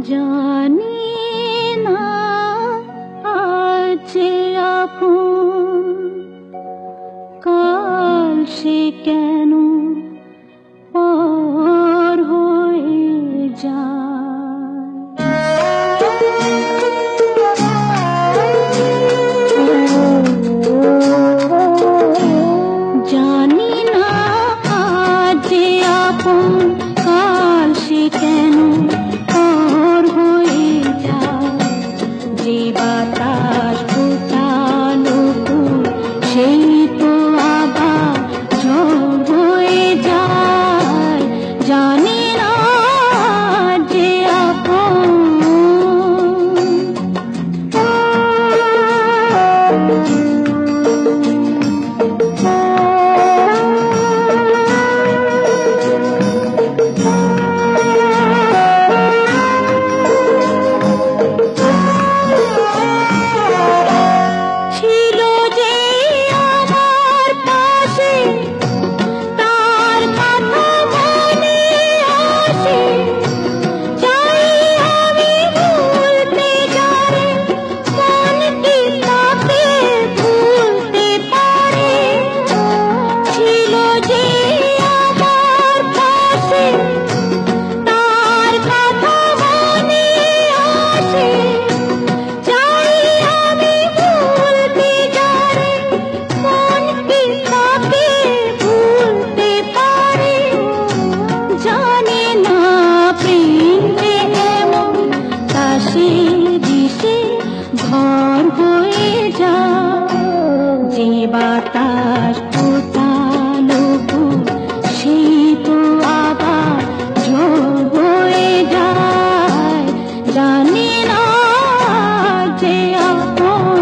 জানি না আছে আপন, কাল সে কেন পর হয়ে যায়। জানি না আজ আপন, কাল সে কেন পর হয়ে যায়। যে বাতাস ফোটালো ফুল, সেই তো আবার ঝড় হয়ে যায়। জানি না যে আপন। ঘর হয়ে যায়। যে বাতাস ফোটালো ফুল, সেই তো আবার ঝড় হয়ে যায়। জানি না যে আপন।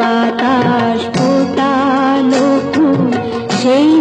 বাতাস ফোটালো ফুল, সেই